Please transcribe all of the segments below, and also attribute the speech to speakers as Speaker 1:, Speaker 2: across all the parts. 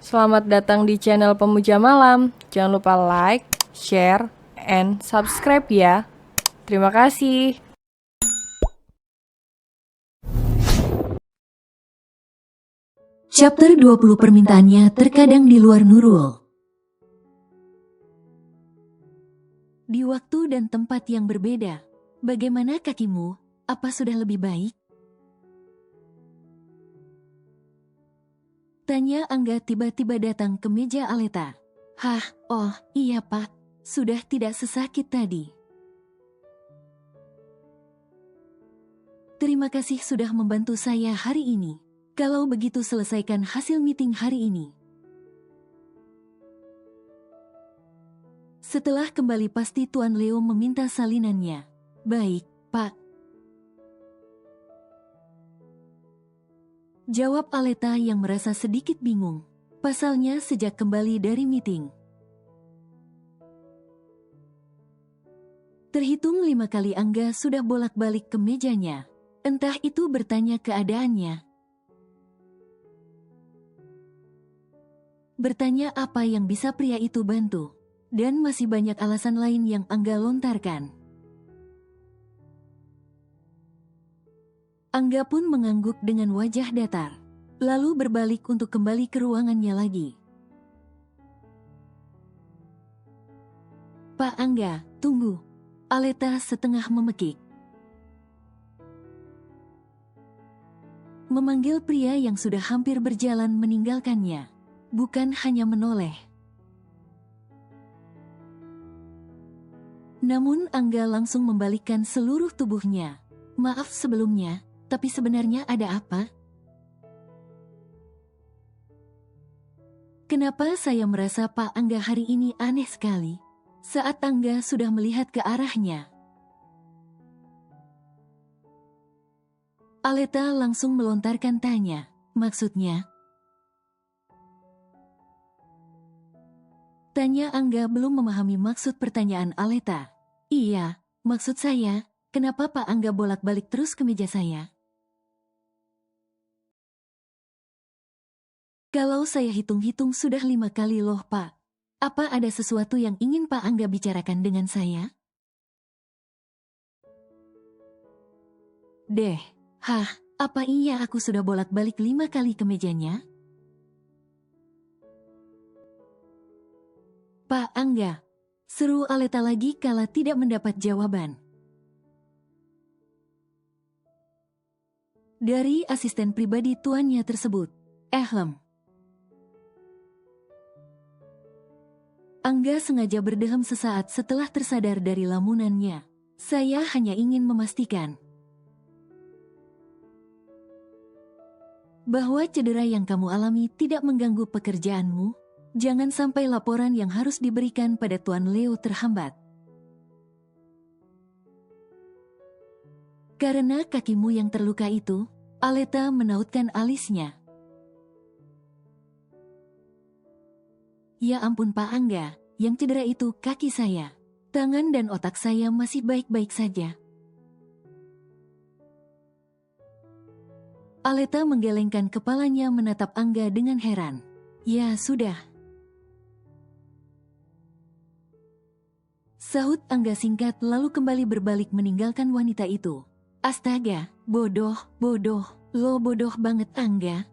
Speaker 1: Selamat datang di channel Pemuja Malam. Jangan lupa like, share, and subscribe ya. Terima kasih.
Speaker 2: Chapter 20 permintaannya terkadang di luar Nurul. Di waktu dan tempat yang berbeda. Bagaimana kakimu? Apa sudah lebih baik? Tanya Angga tiba-tiba datang ke meja Aleta. Hah, oh, iya pak. Sudah tidak sesakit tadi. Terima kasih sudah membantu saya hari ini. Kalau begitu selesaikan hasil meeting hari ini. Setelah kembali pasti Tuan Leo meminta salinannya. Baik, Pak. Jawab Aleta yang merasa sedikit bingung. Pasalnya sejak kembali dari meeting. Terhitung 5 kali Angga sudah bolak-balik ke mejanya. Entah itu bertanya keadaannya. Bertanya apa yang bisa pria itu bantu. Dan masih banyak alasan lain yang Angga lontarkan. Angga pun mengangguk dengan wajah datar. Lalu berbalik untuk kembali ke ruangannya lagi. Pak Angga, tunggu. Aleta setengah memekik. Memanggil pria yang sudah hampir berjalan meninggalkannya. Bukan hanya menoleh. Namun Angga langsung membalikkan seluruh tubuhnya. Maaf sebelumnya, tapi sebenarnya ada apa? Kenapa saya merasa Pak Angga hari ini aneh sekali? Saat Angga sudah melihat ke arahnya. Aleta langsung melontarkan tanya. Maksudnya? Tanya Angga belum memahami maksud pertanyaan Aleta. Iya, maksud saya, kenapa Pak Angga bolak-balik terus ke meja saya? Kalau saya hitung-hitung sudah 5 kali loh Pak. Apa ada sesuatu yang ingin Pak Angga bicarakan dengan saya? Deh, hah, apa iya aku sudah bolak-balik 5 kali ke mejanya? Pak Angga, seru Aleta lagi kala tidak mendapat jawaban. Dari asisten pribadi tuannya tersebut, Angga sengaja berdehem sesaat setelah tersadar dari lamunannya. Saya hanya ingin memastikan bahwa cedera yang kamu alami tidak mengganggu pekerjaanmu. Jangan sampai laporan yang harus diberikan pada Tuan Leo terhambat. Karena kakimu yang terluka itu, Aleta menautkan alisnya. Ya ampun Pak Angga, yang cedera itu kaki saya. Tangan dan otak saya masih baik-baik saja. Aleta menggelengkan kepalanya menatap Angga dengan heran. Ya sudah. Sahut Angga singkat lalu kembali berbalik meninggalkan wanita itu. Astaga, bodoh, lo bodoh banget Angga.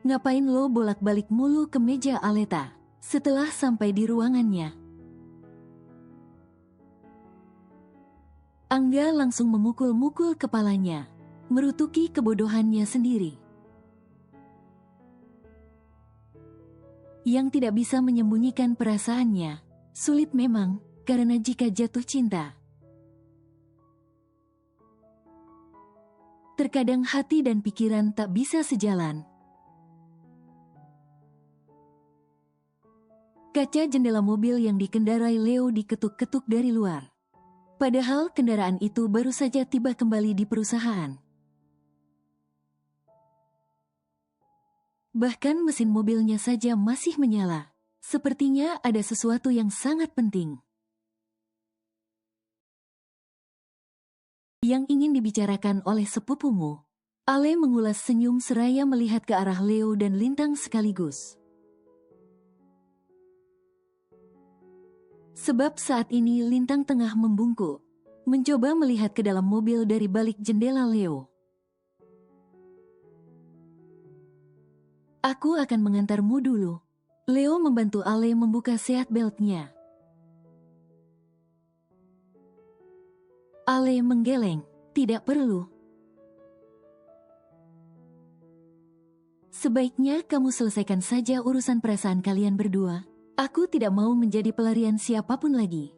Speaker 2: Ngapain lo bolak-balik mulu ke meja Aleta? Setelah sampai di ruangannya, Angga langsung memukul-mukul kepalanya, merutuki kebodohannya sendiri. Yang tidak bisa menyembunyikan perasaannya. Sulit memang, karena jika jatuh cinta, terkadang hati dan pikiran tak bisa sejalan. Kaca jendela mobil yang dikendarai Leo diketuk-ketuk dari luar. Padahal kendaraan itu baru saja tiba kembali di perusahaan. Bahkan mesin mobilnya saja masih menyala. Sepertinya ada sesuatu yang sangat penting yang ingin dibicarakan oleh sepupumu. Ale mengulas senyum seraya melihat ke arah Leo dan Lintang sekaligus. Sebab saat ini Lintang tengah membungkuk, mencoba melihat ke dalam mobil dari balik jendela Leo. Aku akan mengantarmu dulu. Leo membantu Ale membuka seat beltnya. Ale menggeleng, tidak perlu. Sebaiknya kamu selesaikan saja urusan perasaan kalian berdua. Aku tidak mau menjadi pelarian siapapun lagi.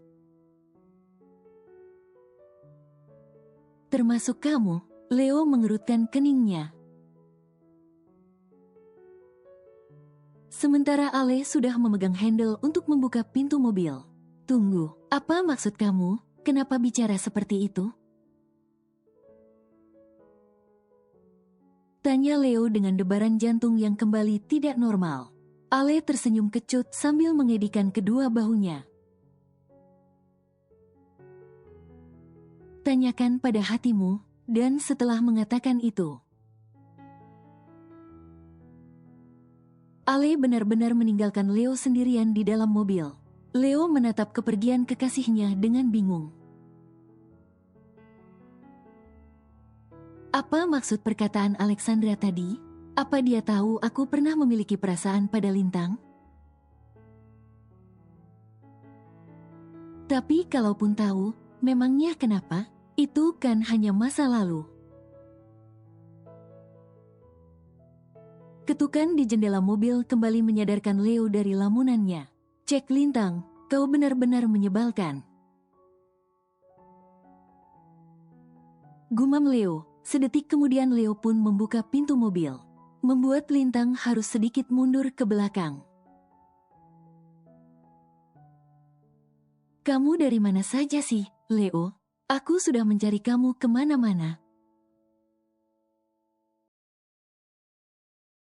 Speaker 2: Termasuk kamu. Leo mengerutkan keningnya. Sementara Ale sudah memegang handle untuk membuka pintu mobil. Tunggu, apa maksud kamu? Kenapa bicara seperti itu? Tanya Leo dengan debaran jantung yang kembali tidak normal. Ale tersenyum kecut sambil mengedikan kedua bahunya. Tanyakan pada hatimu, dan setelah mengatakan itu, Ale benar-benar meninggalkan Leo sendirian di dalam mobil. Leo menatap kepergian kekasihnya dengan bingung. Apa maksud perkataan Alexandra tadi? Apa dia tahu aku pernah memiliki perasaan pada Lintang? Tapi kalaupun tahu, memangnya kenapa? Itu kan hanya masa lalu. Ketukan di jendela mobil kembali menyadarkan Leo dari lamunannya. Cek Lintang, kau benar-benar menyebalkan. Gumam Leo. Sedetik kemudian Leo pun membuka pintu mobil, membuat Lintang harus sedikit mundur ke belakang. Kamu dari mana saja sih, Leo? Aku sudah mencari kamu kemana-mana.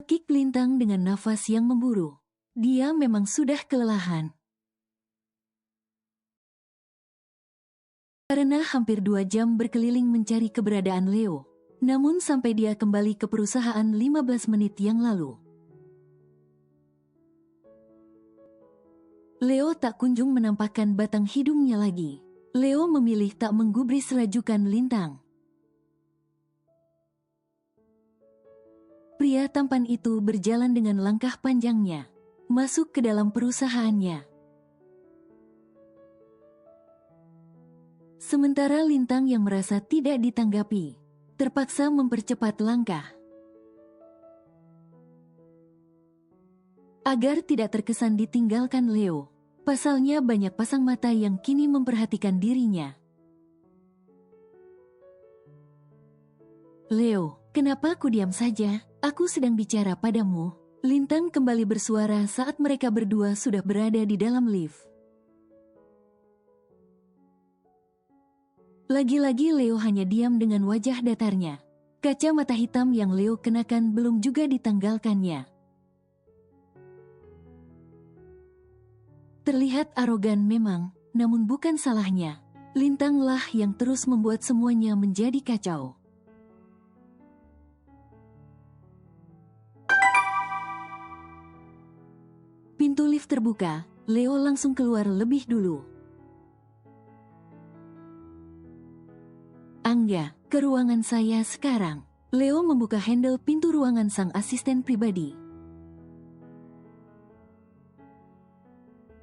Speaker 2: Kik Lintang dengan nafas yang memburu. Dia memang sudah kelelahan. Karena hampir 2 jam berkeliling mencari keberadaan Leo. Namun sampai dia kembali ke perusahaan 15 menit yang lalu. Leo tak kunjung menampakkan batang hidungnya lagi. Leo memilih tak menggubris rajukan Lintang. Pria tampan itu berjalan dengan langkah panjangnya, masuk ke dalam perusahaannya. Sementara Lintang yang merasa tidak ditanggapi, terpaksa mempercepat langkah. Agar tidak terkesan ditinggalkan Leo, pasalnya banyak pasang mata yang kini memperhatikan dirinya. Leo, kenapa aku diam saja? Aku sedang bicara padamu. Lintang kembali bersuara saat mereka berdua sudah berada di dalam lift. Lagi-lagi Leo hanya diam dengan wajah datarnya. Kacamata hitam yang Leo kenakan belum juga ditanggalkannya. Terlihat arogan memang, namun bukan salahnya. Lintanglah yang terus membuat semuanya menjadi kacau. Pintu lift terbuka, Leo langsung keluar lebih dulu. Angga, ke ruangan saya sekarang. Leo membuka handle pintu ruangan sang asisten pribadi.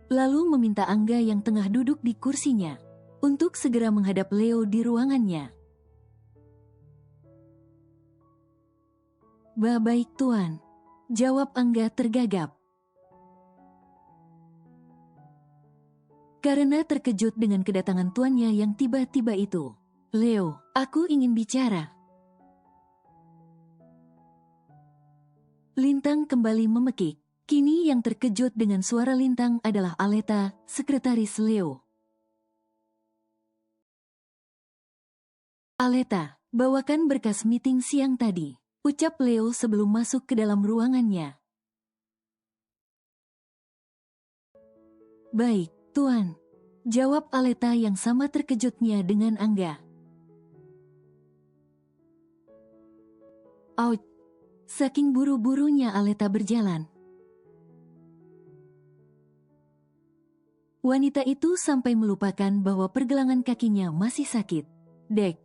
Speaker 2: Lalu meminta Angga yang tengah duduk di kursinya untuk segera menghadap Leo di ruangannya. Baik Tuan, jawab Angga tergagap. Karena terkejut dengan kedatangan tuannya yang tiba-tiba itu. Leo, aku ingin bicara. Lintang kembali memekik. Kini yang terkejut dengan suara Lintang adalah Aleta, sekretaris Leo. Aleta, bawakan berkas meeting siang tadi, ucap Leo sebelum masuk ke dalam ruangannya. Baik, Tuan, jawab Aleta yang sama terkejutnya dengan Angga. Ouch! Saking buru-burunya Aleta berjalan, wanita itu sampai melupakan bahwa pergelangan kakinya masih sakit. Dek!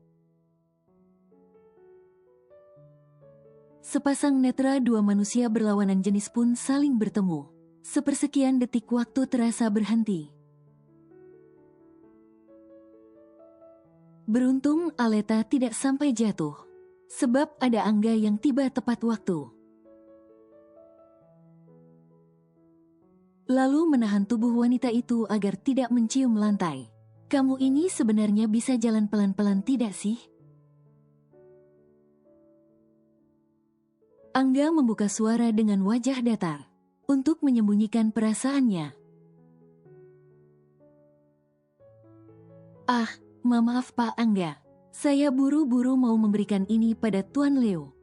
Speaker 2: Sepasang netra dua manusia berlawanan jenis pun saling bertemu. Sepersekian detik waktu terasa berhenti. Beruntung Aleta tidak sampai jatuh, sebab ada Angga yang tiba tepat waktu. Lalu menahan tubuh wanita itu agar tidak mencium lantai. Kamu ini sebenarnya bisa jalan pelan-pelan tidak sih? Angga membuka suara dengan wajah datar untuk menyembunyikan perasaannya. Ah, maaf Pak Angga. Saya buru-buru mau memberikan ini pada Tuan Leo.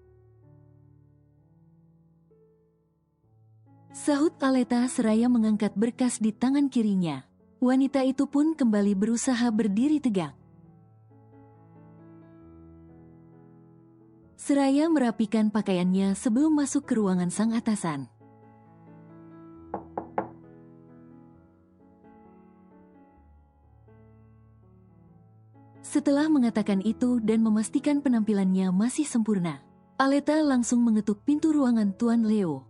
Speaker 2: Sahut Aleta seraya mengangkat berkas di tangan kirinya. Wanita itu pun kembali berusaha berdiri tegak. Seraya merapikan pakaiannya sebelum masuk ke ruangan sang atasan. Setelah mengatakan itu dan memastikan penampilannya masih sempurna, Aleta langsung mengetuk pintu ruangan Tuan Leo.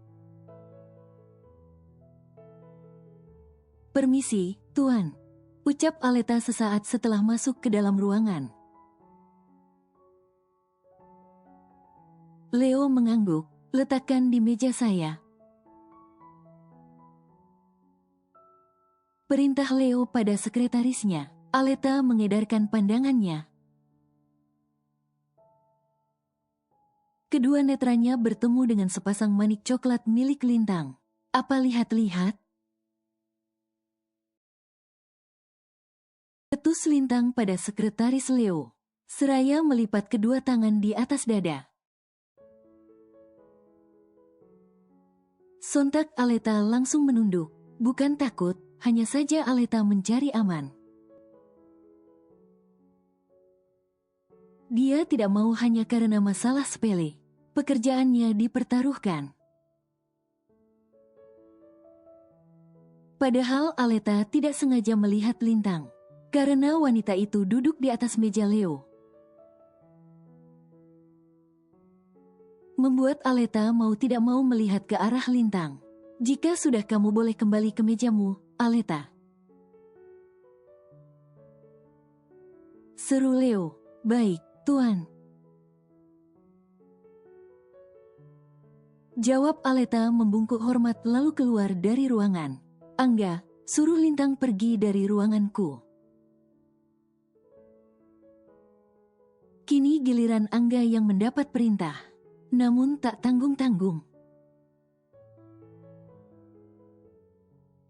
Speaker 2: Permisi, Tuan, ucap Aleta sesaat setelah masuk ke dalam ruangan. Leo mengangguk, letakkan di meja saya. Perintah Leo pada sekretarisnya. Aleta mengedarkan pandangannya. Kedua netranya bertemu dengan sepasang manik coklat milik Lintang. Apa lihat-lihat? Ketus Lintang pada sekretaris Leo, seraya melipat kedua tangan di atas dada. Sontak Aleta langsung menunduk, bukan takut, hanya saja Aleta mencari aman. Dia tidak mau hanya karena masalah sepele. Pekerjaannya dipertaruhkan. Padahal Aleta tidak sengaja melihat Lintang, karena wanita itu duduk di atas meja Leo. Membuat Aleta mau tidak mau melihat ke arah Lintang. Jika sudah kamu boleh kembali ke mejamu, Aleta. Seru Leo. Baik, Tuan. Jawab Aleta membungkuk hormat lalu keluar dari ruangan. Angga, suruh Lintang pergi dari ruanganku. Kini giliran Angga yang mendapat perintah. Namun tak tanggung-tanggung.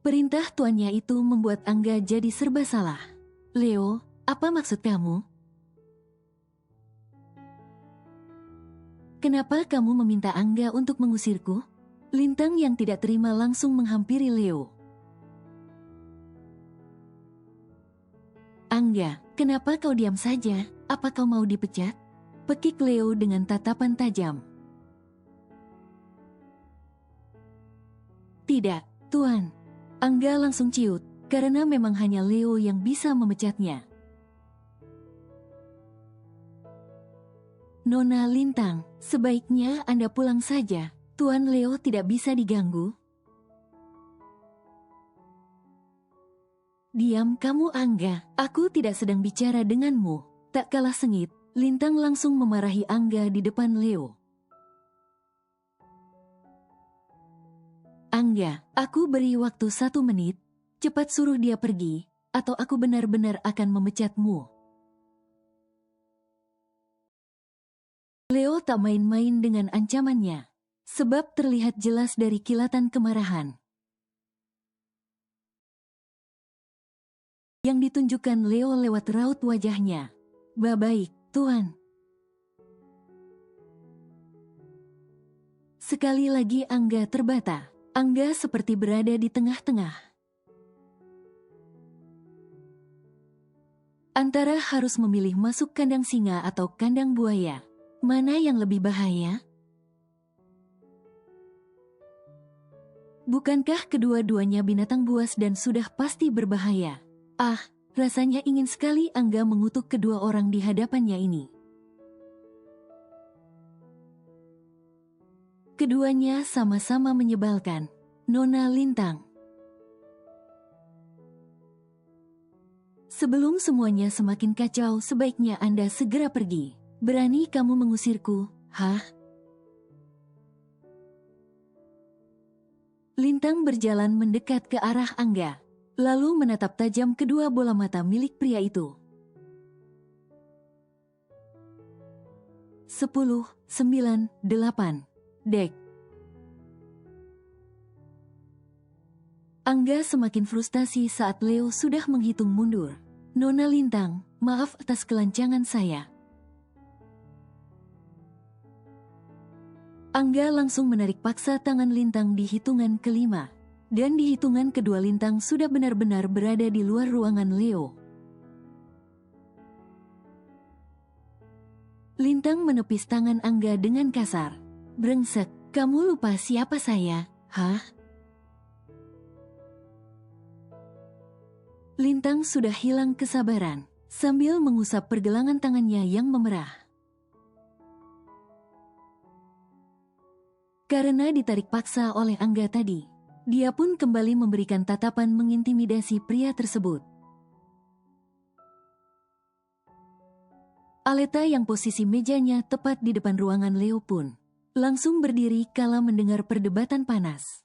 Speaker 2: Perintah tuannya itu membuat Angga jadi serba salah. Leo, apa maksud kamu? Kenapa kamu meminta Angga untuk mengusirku? Lintang yang tidak terima langsung menghampiri Leo. Angga, kenapa kau diam saja? Apa kau mau dipecat? Pekik Leo dengan tatapan tajam. Tidak, Tuan. Angga langsung ciut, karena memang hanya Leo yang bisa memecatnya. Nona Lintang, sebaiknya Anda pulang saja. Tuan Leo tidak bisa diganggu. Diam kamu Angga, aku tidak sedang bicara denganmu. Tak kalah sengit, Lintang langsung memarahi Angga di depan Leo. Angga, aku beri waktu 1 menit, cepat suruh dia pergi, atau aku benar-benar akan memecatmu. Leo tak main-main dengan ancamannya, sebab terlihat jelas dari kilatan kemarahan yang ditunjukkan Leo lewat raut wajahnya. Baik, Tuan. Sekali lagi Angga terbata. Angga seperti berada di tengah-tengah. Antara harus memilih masuk kandang singa atau kandang buaya. Mana yang lebih bahaya? Bukankah kedua-duanya binatang buas dan sudah pasti berbahaya? Ah, rasanya ingin sekali Angga mengutuk kedua orang di hadapannya ini. Keduanya sama-sama menyebalkan. Nona Lintang. Sebelum semuanya semakin kacau, sebaiknya Anda segera pergi. Berani kamu mengusirku, hah? Lintang berjalan mendekat ke arah Angga, lalu menatap tajam kedua bola mata milik pria itu. 10, 9, 8. Dek. Angga semakin frustasi saat Leo sudah menghitung mundur. Nona Lintang, maaf atas kelancangan saya. Angga langsung menarik paksa tangan Lintang di hitungan kelima. Dan di hitungan kedua Lintang sudah benar-benar berada di luar ruangan Leo. Lintang menepis tangan Angga dengan kasar. Brengsek, kamu lupa siapa saya, hah? Lintang sudah hilang kesabaran, sambil mengusap pergelangan tangannya yang memerah. Karena ditarik paksa oleh Angga tadi, dia pun kembali memberikan tatapan mengintimidasi pria tersebut. Aleta yang posisi mejanya tepat di depan ruangan Leo pun langsung berdiri kala mendengar perdebatan panas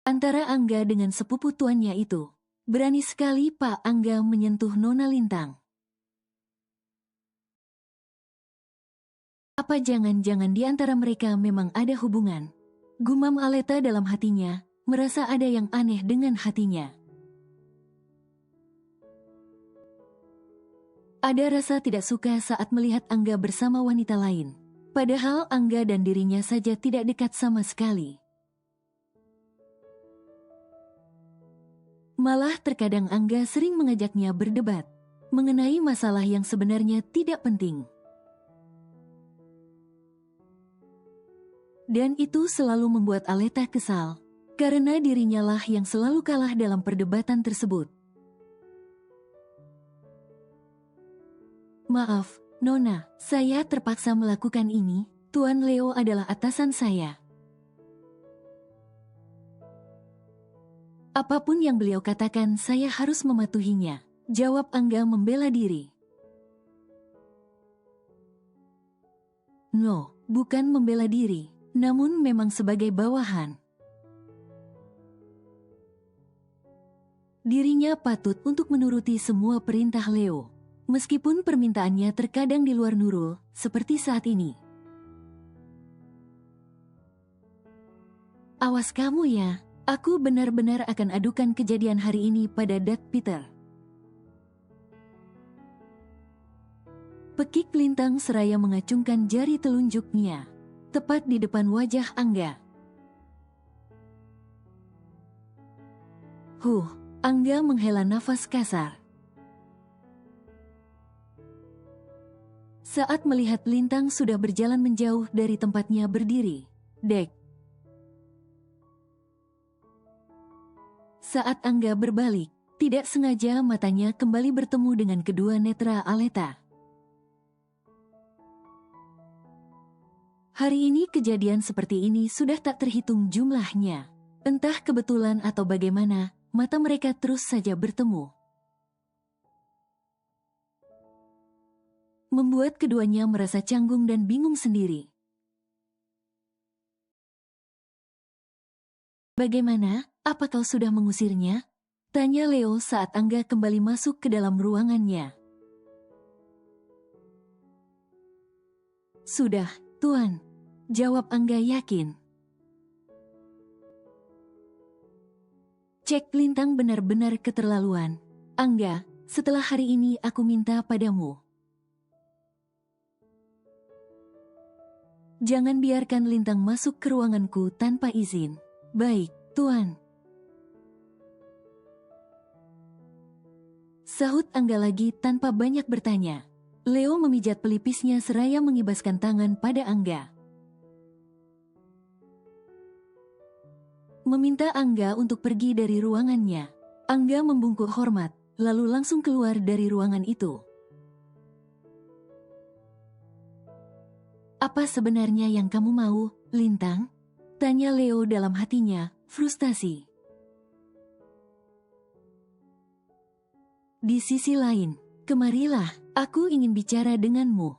Speaker 2: antara Angga dengan sepupu tuannya itu. Berani sekali Pak Angga menyentuh Nona Lintang. Apa jangan-jangan di antara mereka memang ada hubungan? Gumam Aleta dalam hatinya, merasa ada yang aneh dengan hatinya. Ada rasa tidak suka saat melihat Angga bersama wanita lain. Padahal Angga dan dirinya saja tidak dekat sama sekali. Malah terkadang Angga sering mengajaknya berdebat mengenai masalah yang sebenarnya tidak penting. Dan itu selalu membuat Aleta kesal, karena dirinya lah yang selalu kalah dalam perdebatan tersebut. Maaf, Nona, saya terpaksa melakukan ini. Tuan Leo adalah atasan saya. Apapun yang beliau katakan, saya harus mematuhinya, jawab Angga membela diri. No, bukan membela diri, namun memang sebagai bawahan. Dirinya patut untuk menuruti semua perintah Leo, meskipun permintaannya terkadang di luar nurul, seperti saat ini. Awas kamu ya, aku benar-benar akan adukan kejadian hari ini pada Dad Peter. Pekik Lintang seraya mengacungkan jari telunjuknya tepat di depan wajah Angga. Angga menghela nafas kasar saat melihat Lintang sudah berjalan menjauh dari tempatnya berdiri. Dek. Saat Angga berbalik, tidak sengaja matanya kembali bertemu dengan kedua netra Aleta. Hari ini kejadian seperti ini sudah tak terhitung jumlahnya. Entah kebetulan atau bagaimana, mata mereka terus saja bertemu. Membuat keduanya merasa canggung dan bingung sendiri. Bagaimana? Apa kau sudah mengusirnya? Tanya Leo saat Angga kembali masuk ke dalam ruangannya. Sudah, Tuan. Jawab Angga yakin. Cek Lintang benar-benar keterlaluan. Angga, setelah hari ini aku minta padamu. Jangan biarkan Lintang masuk ke ruanganku tanpa izin. Baik, Tuan. Sahut Angga lagi tanpa banyak bertanya. Leo memijat pelipisnya seraya mengibaskan tangan pada Angga. meminta Angga untuk pergi dari ruangannya. Angga membungkuk hormat, lalu langsung keluar dari ruangan itu. Apa sebenarnya yang kamu mau, Lintang? Tanya Leo dalam hatinya, frustasi. Di sisi lain, kemarilah, aku ingin bicara denganmu.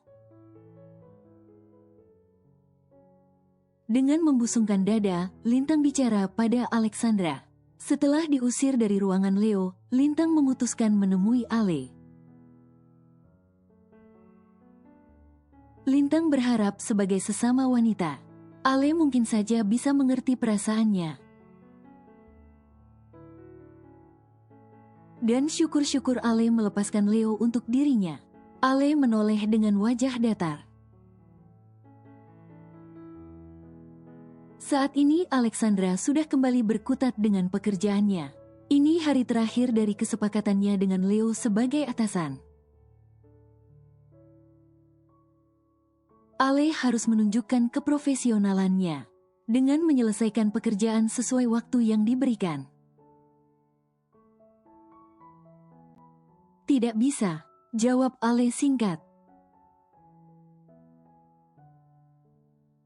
Speaker 2: Dengan membusungkan dada, Lintang bicara pada Alexandra. Setelah diusir dari ruangan Leo, Lintang memutuskan menemui Ale. Lintang berharap sebagai sesama wanita, Ale mungkin saja bisa mengerti perasaannya. Dan syukur-syukur Ale melepaskan Leo untuk dirinya. Ale menoleh dengan wajah datar. Saat ini Alexandra sudah kembali berkutat dengan pekerjaannya. Ini hari terakhir dari kesepakatannya dengan Leo sebagai atasan. Ale harus menunjukkan keprofesionalannya dengan menyelesaikan pekerjaan sesuai waktu yang diberikan. Tidak bisa, jawab Ale singkat.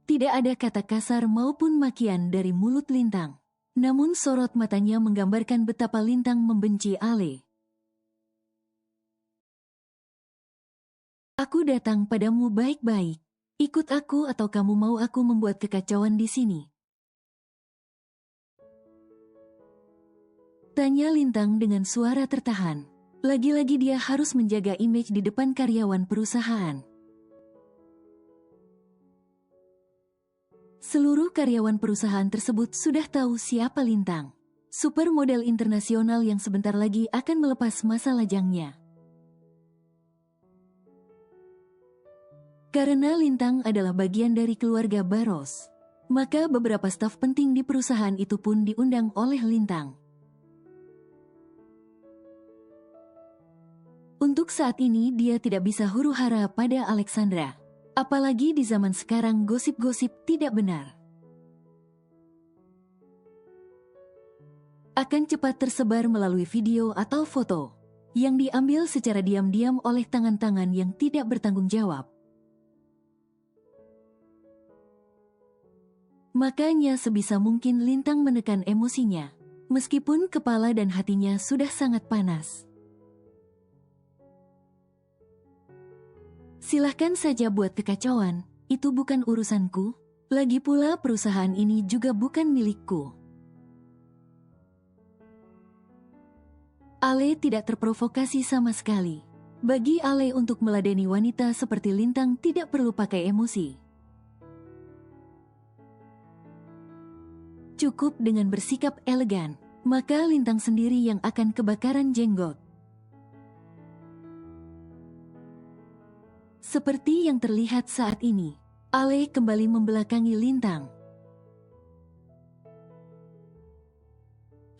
Speaker 2: Tidak ada kata kasar maupun makian dari mulut Lintang. Namun sorot matanya menggambarkan betapa Lintang membenci Ale. Aku datang padamu baik-baik. Ikut aku atau kamu mau aku membuat kekacauan di sini? Tanya Lintang dengan suara tertahan. Lagi-lagi dia harus menjaga image di depan karyawan perusahaan. Seluruh karyawan perusahaan tersebut sudah tahu siapa Lintang. Supermodel internasional yang sebentar lagi akan melepas masa lajangnya. Karena Lintang adalah bagian dari keluarga Baros, maka beberapa staf penting di perusahaan itu pun diundang oleh Lintang. Untuk saat ini dia tidak bisa huru-hara pada Alexandra. Apalagi di zaman sekarang gosip-gosip tidak benar akan cepat tersebar melalui video atau foto yang diambil secara diam-diam oleh tangan-tangan yang tidak bertanggung jawab. Makanya sebisa mungkin Lintang menekan emosinya, meskipun kepala dan hatinya sudah sangat panas. Silahkan saja buat kekacauan, itu bukan urusanku. Lagi pula perusahaan ini juga bukan milikku. Ale tidak terprovokasi sama sekali. Bagi Ale untuk meladeni wanita seperti Lintang tidak perlu pakai emosi. Cukup dengan bersikap elegan, maka Lintang sendiri yang akan kebakaran jenggot. Seperti yang terlihat saat ini, Ale kembali membelakangi Lintang.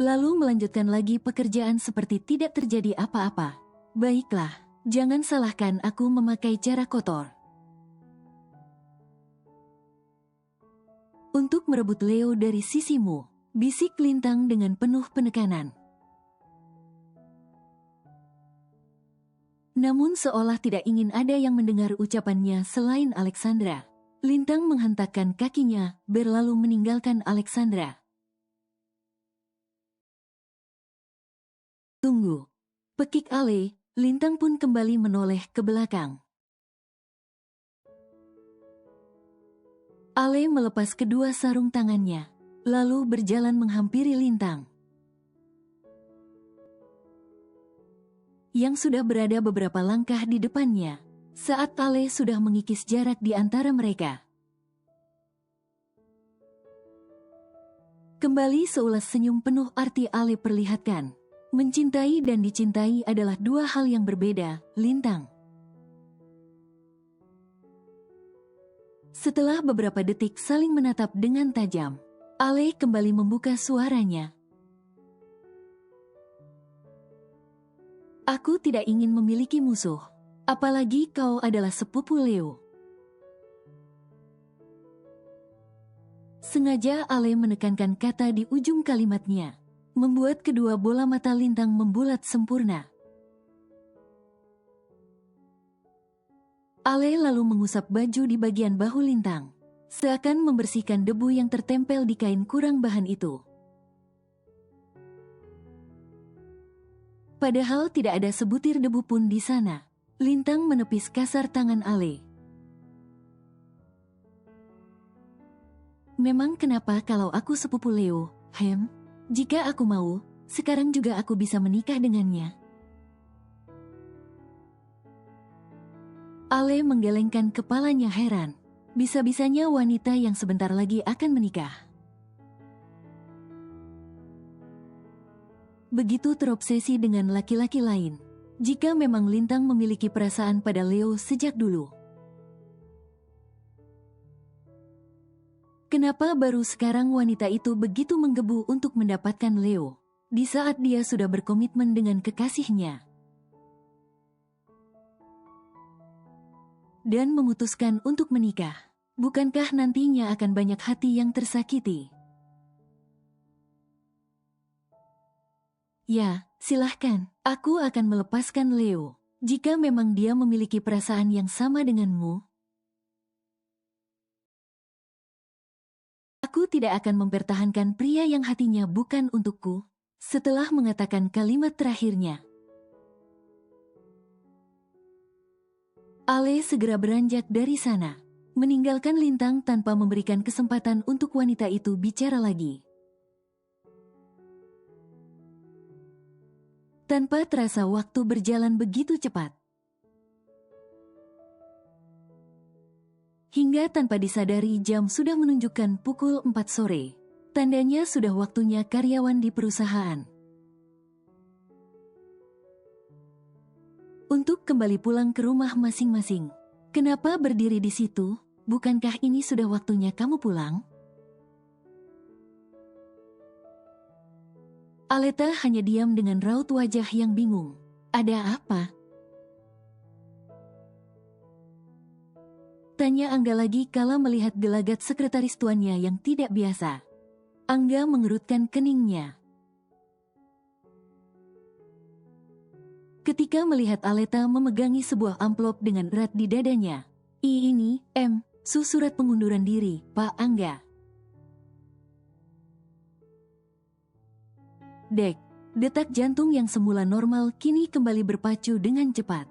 Speaker 2: Lalu melanjutkan lagi pekerjaan seperti tidak terjadi apa-apa. Baiklah, jangan salahkan aku memakai cara kotor. Untuk merebut Leo dari sisimu, bisik Lintang dengan penuh penekanan. Namun seolah tidak ingin ada yang mendengar ucapannya selain Alexandra. Lintang menghentakkan kakinya, berlalu meninggalkan Alexandra. Tunggu. Pekik Ale, Lintang pun kembali menoleh ke belakang. Ale melepas kedua sarung tangannya, lalu berjalan menghampiri Lintang, yang sudah berada beberapa langkah di depannya, saat Ale sudah mengikis jarak di antara mereka. Kembali seulas senyum penuh arti Ale perlihatkan. Mencintai dan dicintai adalah dua hal yang berbeda, Lintang. Setelah beberapa detik saling menatap dengan tajam, Ale kembali membuka suaranya. Aku tidak ingin memiliki musuh, apalagi kau adalah sepupu Leo. Sengaja Ale menekankan kata di ujung kalimatnya, membuat kedua bola mata Lintang membulat sempurna. Ale lalu mengusap baju di bagian bahu Lintang, seakan membersihkan debu yang tertempel di kain kurang bahan itu. Padahal tidak ada sebutir debu pun di sana. Lintang menepis kasar tangan Ale. Memang kenapa kalau aku sepupu Leo, jika aku mau, sekarang juga aku bisa menikah dengannya. Ale menggelengkan kepalanya heran. Bisa-bisanya wanita yang sebentar lagi akan menikah begitu terobsesi dengan laki-laki lain. Jika memang Lintang memiliki perasaan pada Leo sejak dulu, kenapa baru sekarang wanita itu begitu menggebu untuk mendapatkan Leo, di saat dia sudah berkomitmen dengan kekasihnya, dan memutuskan untuk menikah? Bukankah nantinya akan banyak hati yang tersakiti? Ya, silahkan. Aku akan melepaskan Leo. Jika memang dia memiliki perasaan yang sama denganmu, aku tidak akan mempertahankan pria yang hatinya bukan untukku. Setelah mengatakan kalimat terakhirnya, Ale segera beranjak dari sana, meninggalkan Lintang tanpa memberikan kesempatan untuk wanita itu bicara lagi. Tanpa terasa waktu berjalan begitu cepat. Hingga tanpa disadari jam sudah menunjukkan pukul 4 sore. Tandanya sudah waktunya karyawan di perusahaan untuk kembali pulang ke rumah masing-masing. Kenapa berdiri di situ? Bukankah ini sudah waktunya kamu pulang? Aleta hanya diam dengan raut wajah yang bingung. Ada apa? Tanya Angga lagi kala melihat gelagat sekretaris tuannya yang tidak biasa. Angga mengerutkan keningnya ketika melihat Aleta memegangi sebuah amplop dengan erat di dadanya. Ini, surat pengunduran diri, Pak Angga. Detak jantung yang semula normal kini kembali berpacu dengan cepat.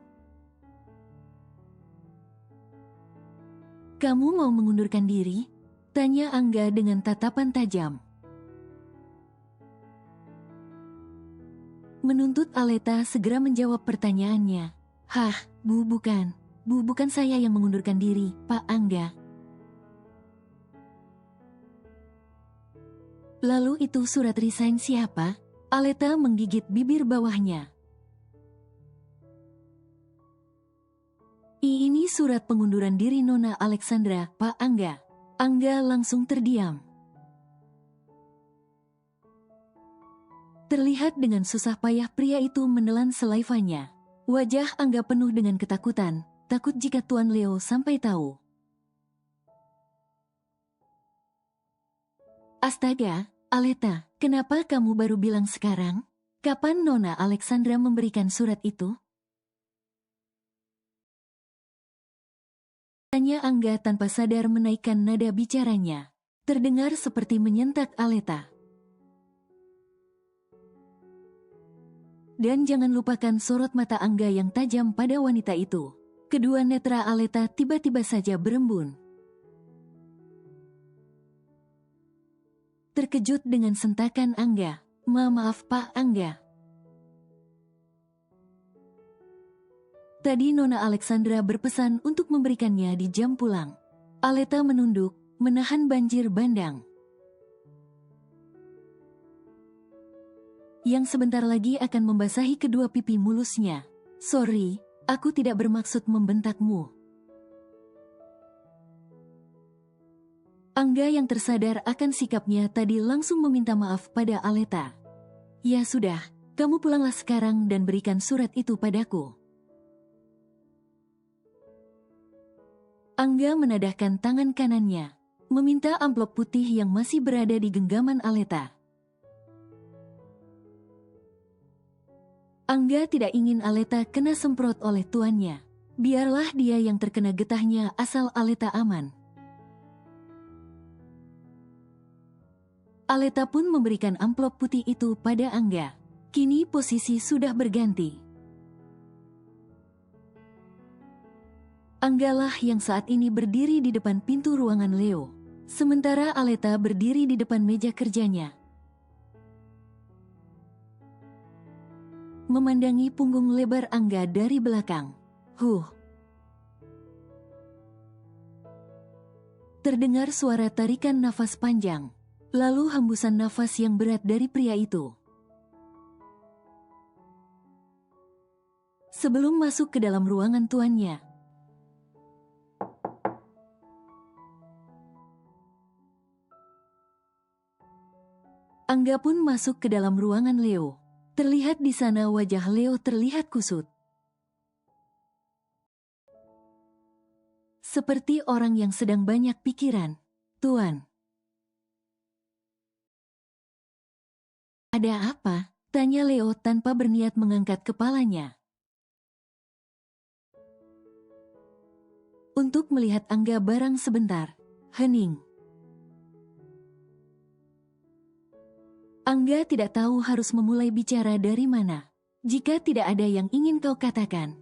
Speaker 2: Kamu mau mengundurkan diri? Tanya Angga dengan tatapan tajam. Menuntut Aleta segera menjawab pertanyaannya. Bukan saya yang mengundurkan diri, Pak Angga. Lalu itu surat resign siapa? Aleta menggigit bibir bawahnya. Ini surat pengunduran diri Nona Alexandra, Pak Angga. Angga langsung terdiam. Terlihat dengan susah payah pria itu menelan selaivanya. Wajah Angga penuh dengan ketakutan, takut jika Tuan Leo sampai tahu. Astaga, Aleta, kenapa kamu baru bilang sekarang? Kapan Nona Alexandra memberikan surat itu? Tanya Angga tanpa sadar menaikkan nada bicaranya. Terdengar seperti menyentak Aleta. Dan jangan lupakan sorot mata Angga yang tajam pada wanita itu. Kedua netra Aleta tiba-tiba saja berembun. Terkejut dengan sentakan Angga. Maaf Pak Angga. Tadi Nona Alexandra berpesan untuk memberikannya di jam pulang. Aleta menunduk, menahan banjir bandang yang sebentar lagi akan membasahi kedua pipi mulusnya. Sorry, aku tidak bermaksud membentakmu. Angga yang tersadar akan sikapnya tadi langsung meminta maaf pada Aleta. Ya sudah, kamu pulanglah sekarang dan berikan surat itu padaku. Angga menadahkan tangan kanannya, meminta amplop putih yang masih berada di genggaman Aleta. Angga tidak ingin Aleta kena semprot oleh tuannya. Biarlah dia yang terkena getahnya asal Aleta aman. Aleta pun memberikan amplop putih itu pada Angga. Kini posisi sudah berganti. Anggalah yang saat ini berdiri di depan pintu ruangan Leo, sementara Aleta berdiri di depan meja kerjanya. Memandangi punggung lebar Angga dari belakang. Terdengar suara tarikan nafas panjang, lalu hembusan nafas yang berat dari pria itu. Sebelum masuk ke dalam ruangan tuannya, Angga pun masuk ke dalam ruangan Leo. Terlihat di sana wajah Leo terlihat kusut. Seperti orang yang sedang banyak pikiran. "Tuan, ada apa?" tanya Leo tanpa berniat mengangkat kepalanya. Untuk melihat Angga barang sebentar, hening. Angga tidak tahu harus memulai bicara dari mana. Jika tidak ada yang ingin kau katakan,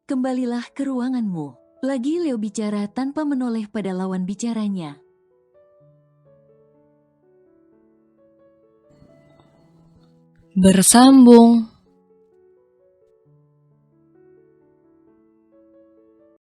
Speaker 2: kembalilah ke ruanganmu. Lagi Leo bicara tanpa menoleh pada lawan bicaranya.
Speaker 1: Bersambung.